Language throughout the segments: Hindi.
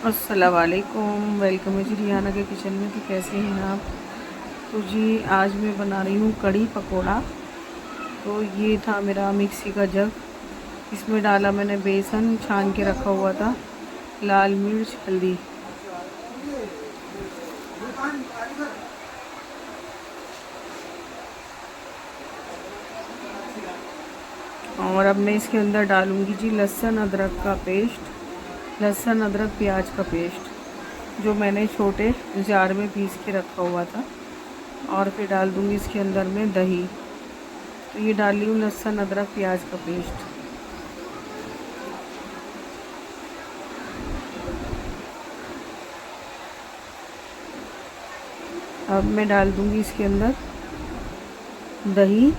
अस्सलाम वालेकुम। वेलकम है जी रियाना के किचन में। तो कैसे हैं आप? तो जी आज मैं बना रही हूँ कड़ी पकोड़ा। तो ये था मेरा मिक्सी का जग, इसमें डाला मैंने बेसन, छान के रखा हुआ था, लाल मिर्च, हल्दी। और अब मैं इसके अंदर डालूँगी जी लहसुन अदरक का पेस्ट, लहसुन अदरक प्याज का पेस्ट जो मैंने छोटे जार में पीस के रखा हुआ था। और फिर डाल दूँगी इसके अंदर में दही। तो ये डाल रही हूँ लहसुन अदरक प्याज का पेस्ट। अब मैं डाल दूँगी इसके अंदर दही।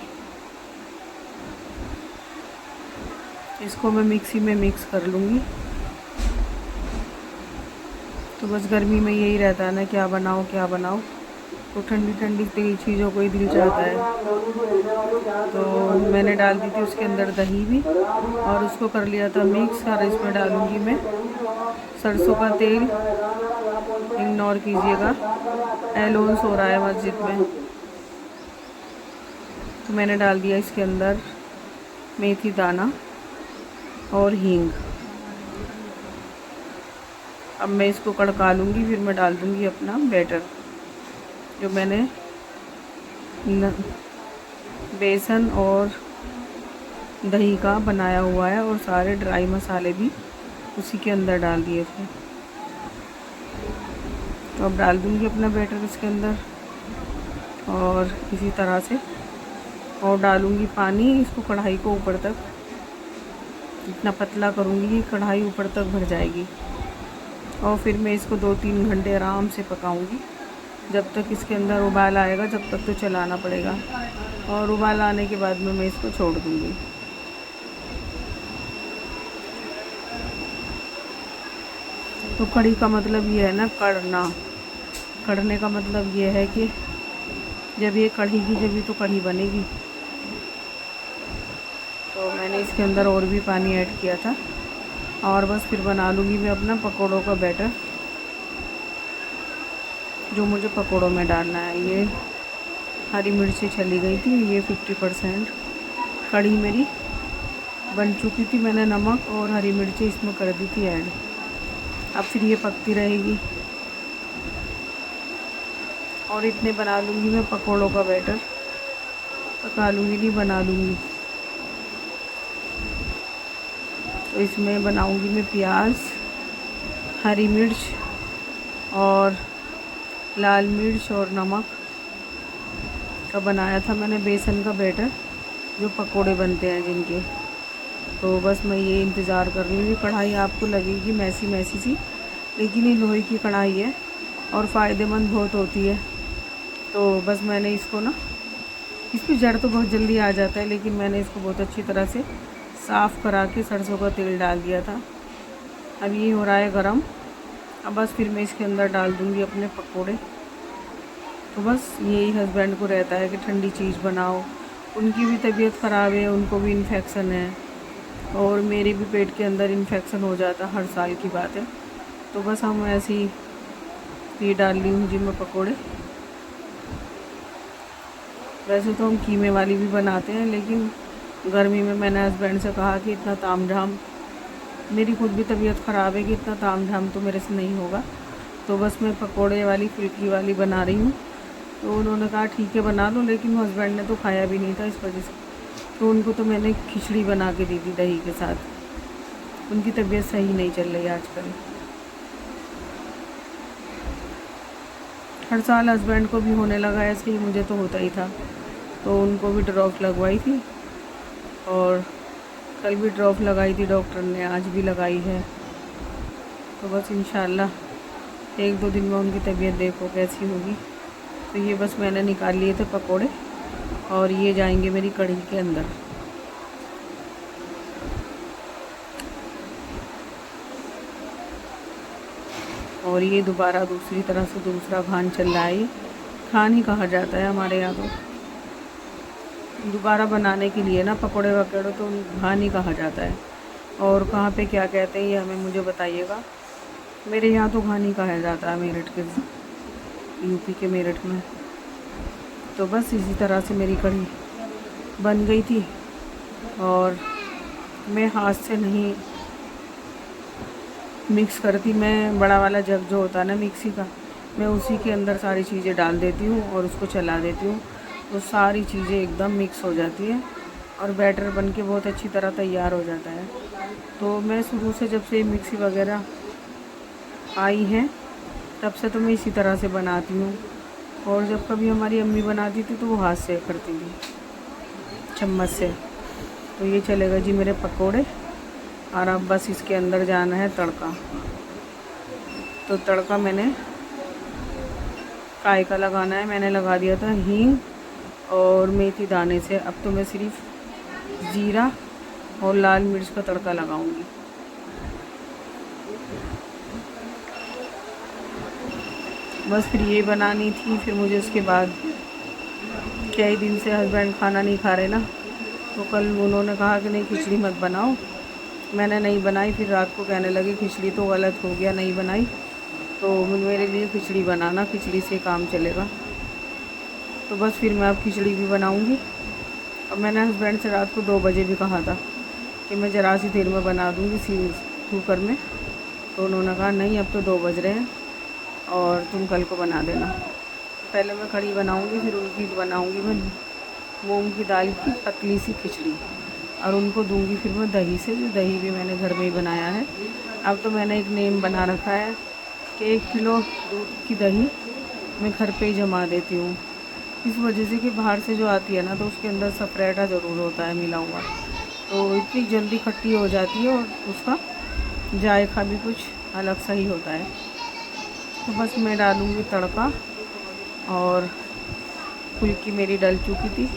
इसको मैं मिक्सी में मिक्स कर लूँगी। तो बस गर्मी में यही रहता है ना, क्या बनाओ क्या बनाओ। तो ठंडी ठंडी चीज़ों को ही दिल चाहता है। तो मैंने डाल दी थी उसके अंदर दही भी और उसको कर लिया था मिक्स। और इसमें डालूँगी मैं सरसों का तेल। इग्नोर कीजिएगा, एलोन्स हो रहा है मस्जिद में। तो मैंने डाल दिया इसके अंदर मेथी दाना और हींग। अब मैं इसको कड़का लूँगी, फिर मैं डाल दूँगी अपना बैटर जो मैंने बेसन और दही का बनाया हुआ है, और सारे ड्राई मसाले भी उसी के अंदर डाल दिए थे। तो अब डाल दूँगी अपना बैटर इसके अंदर और इसी तरह से, और डालूँगी पानी। इसको कढ़ाई को ऊपर तक इतना पतला करूँगी कि कढ़ाई ऊपर तक भर जाएगी। और फिर मैं इसको 2-3 घंटे आराम से पकाऊंगी, जब तक इसके अंदर उबाल आएगा। जब तक तो चलाना पड़ेगा, और उबाल आने के बाद में मैं इसको छोड़ दूँगी। तो कड़ी का मतलब ये है ना, कड़ना। कड़ने का मतलब ये है कि जब ये कढ़ेगी जब तो कड़ी बनेगी। तो मैंने इसके अंदर और भी पानी ऐड किया था, और बस फिर बना लूँगी मैं अपना पकौड़ों का बैटर जो मुझे पकौड़ों में डालना है। ये हरी मिर्ची चली गई थी, ये 50% कड़ी मेरी बन चुकी थी। मैंने नमक और हरी मिर्ची इसमें कर दी थी ऐड। अब फिर ये पकती रहेगी, और इतने बना लूँगी मैं पकौड़ों का बैटर। पका लूँगी नहीं, बना लूँगी। तो इसमें बनाऊँगी मैं प्याज, हरी मिर्च और लाल मिर्च और नमक का बनाया था मैंने बेसन का बैटर, जो पकोड़े बनते हैं जिनके। तो बस मैं ये इंतज़ार कर रही हूँ। ये कढ़ाई आपको लगेगी मैसी मैसी सी, लेकिन ये लोहे की कढ़ाई है और फ़ायदेमंद बहुत होती है। तो बस मैंने इसको ना, इस पर जड़ तो बहुत जल्दी आ जाता है, लेकिन मैंने इसको बहुत अच्छी तरह से साफ़ करा के सरसों का तेल डाल दिया था। अब ये हो रहा है गरम। अब बस फिर मैं इसके अंदर डाल दूँगी अपने पकोड़े। तो बस यही हस्बैंड को रहता है कि ठंडी चीज़ बनाओ। उनकी भी तबीयत ख़राब है, उनको भी इन्फेक्शन है, और मेरे भी पेट के अंदर इन्फेक्शन हो जाता, हर साल की बात है। तो बस हम ऐसे ही ये डाल ली हूँ जी मैं पकोड़े। वैसे तो हम कीमे वाली भी बनाते हैं, लेकिन गर्मी में मैंने हस्बैंड से कहा कि इतना तामझाम, मेरी खुद भी तबीयत ख़राब है, कि इतना तामझाम तो मेरे से नहीं होगा। तो बस मैं पकोड़े वाली फुल्की वाली बना रही हूँ। तो उन्होंने कहा ठीक है बना लो, लेकिन हस्बैंड ने तो खाया भी नहीं था इस वजह से। तो उनको तो मैंने खिचड़ी बना के दी थी दही के साथ। उनकी तबीयत सही नहीं चल रही आजकल। हर साल हस्बैंड को भी होने लगा ऐसे ही, मुझे तो होता ही था। तो उनको भी ड्रॉप लगवाई थी, और कल भी ड्रॉप लगाई थी डॉक्टर ने, आज भी लगाई है। तो बस इंशाल्लाह 1-2 दिन में उनकी तबीयत देखो कैसी होगी। तो ये बस मैंने निकाल लिए थे पकोड़े, और ये जाएंगे मेरी कढ़ी के अंदर। और ये दोबारा दूसरी तरह से दूसरा खान चल रहा है। ये खान ही कहा जाता है हमारे यहाँ। तो दोबारा बनाने के लिए ना पकोड़े वकोड़े तो खान ही कहा जाता है। और कहाँ पे क्या कहते हैं ये हमें मुझे बताइएगा। मेरे यहाँ तो घानी कहा जाता है मेरठ के, यूपी के मेरठ में। तो बस इसी तरह से मेरी कढ़ी बन गई थी और मैं हाथ से नहीं मिक्स करती, मैं बड़ा वाला जग जो होता है ना मिक्सी का, मैं उसी के अंदर सारी चीज़ें डाल देती हूँ और उसको चला देती हूँ, तो सारी चीज़ें एकदम मिक्स हो जाती है और बैटर बन के बहुत अच्छी तरह तैयार हो जाता है। तो मैं शुरू से जब से मिक्सी वगैरह आई है तब से तो मैं इसी तरह से बनाती हूँ। और जब कभी हमारी अम्मी बनाती थी तो वो हाथ से करती थी, चम्मच से। तो ये चलेगा जी मेरे पकोड़े, और अब बस इसके अंदर जाना है तड़का। तो तड़का मैंने काय का लगाना है, मैंने लगा दिया था हींग और मेथी दाने से। अब तो मैं सिर्फ जीरा और लाल मिर्च का तड़का लगाऊंगी। बस फिर ये बनानी थी। फिर मुझे उसके बाद कई दिन से हस्बैंड खाना नहीं खा रहे ना, तो कल उन्होंने कहा कि नहीं खिचड़ी मत बनाओ। मैंने नहीं बनाई, फिर रात को कहने लगे खिचड़ी तो गलत हो गया, नहीं बनाई, तो मेरे लिए खिचड़ी बनाना, खिचड़ी से काम चलेगा। तो बस फिर मैं अब खिचड़ी भी बनाऊंगी। और मैंने हस्बैंड से रात को 2 बजे भी कहा था कि मैं ज़रा सी देर में बना दूँगी कुकर में, तो उन्होंने कहा नहीं अब तो 2 बज रहे हैं और तुम कल को बना देना। पहले मैं कढ़ी बनाऊंगी, फिर उनकी बनाऊंगी मैं मूंग की दाल की पतली सी खिचड़ी, और उनको दूंगी फिर मैं दही से, जो दही भी मैंने घर में ही बनाया है। अब तो मैंने एक नेम बना रखा है कि 1 किलो दूध की दही मैं घर पे ही जमा देती हूँ, इस वजह से कि बाहर से जो आती है ना तो उसके अंदर सपरेटा ज़रूर होता है मिला हुआ, तो इतनी जल्दी खट्टी हो जाती है और उसका जायका भी कुछ अलग सा ही होता है। तो बस मैं डालूँगी तड़का, और फुल्की मेरी डल चुकी थी।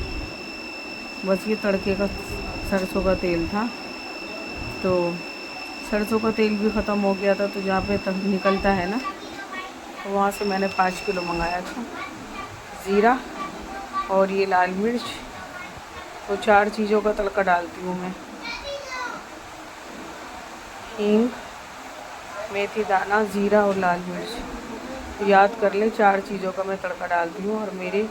बस ये तड़के का सरसों का तेल था, तो सरसों का तेल भी ख़त्म हो गया था, तो जहाँ पे तक निकलता है ना तो वहाँ से मैंने 5 किलो मंगाया था ज़ीरा और ये लाल मिर्च। तो 4 चीज़ों का तड़का डालती हूँ मैं, हींग, मेथी दाना, ज़ीरा और लाल मिर्च। याद कर ले 4 चीज़ों का मैं तड़का डालती हूँ। और मेरे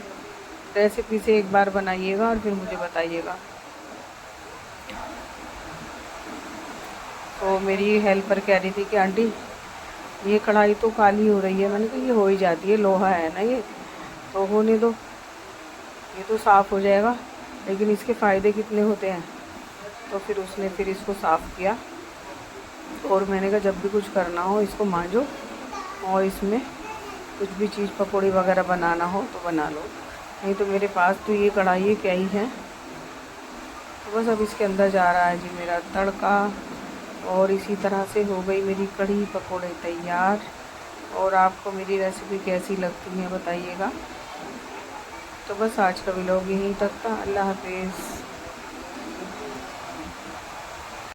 रेसिपी से एक बार बनाइएगा और फिर मुझे बताइएगा। तो मेरी हेल्पर कह रही थी कि आंटी ये कढ़ाई तो काली हो रही है। मैंने कहा ये हो ही जाती है, लोहा है ना ये, तो होने दो, ये तो साफ़ हो जाएगा, लेकिन इसके फ़ायदे कितने होते हैं। तो फिर उसने फिर इसको साफ़ किया, और मैंने कहा जब भी कुछ करना हो इसको मांजो, और इसमें कुछ भी चीज़ पकौड़ी वगैरह बनाना हो तो बना लो, नहीं तो मेरे पास तो ये कढ़ाई क्या ही है। तो बस अब इसके अंदर जा रहा है जी मेरा तड़का, और इसी तरह से हो गई मेरी कढ़ी पकौड़े तैयार। और आपको मेरी रेसिपी कैसी लगती है बताइएगा। तो बस आज का व्लॉग यहीं तक था। अल्लाह हाफिज़।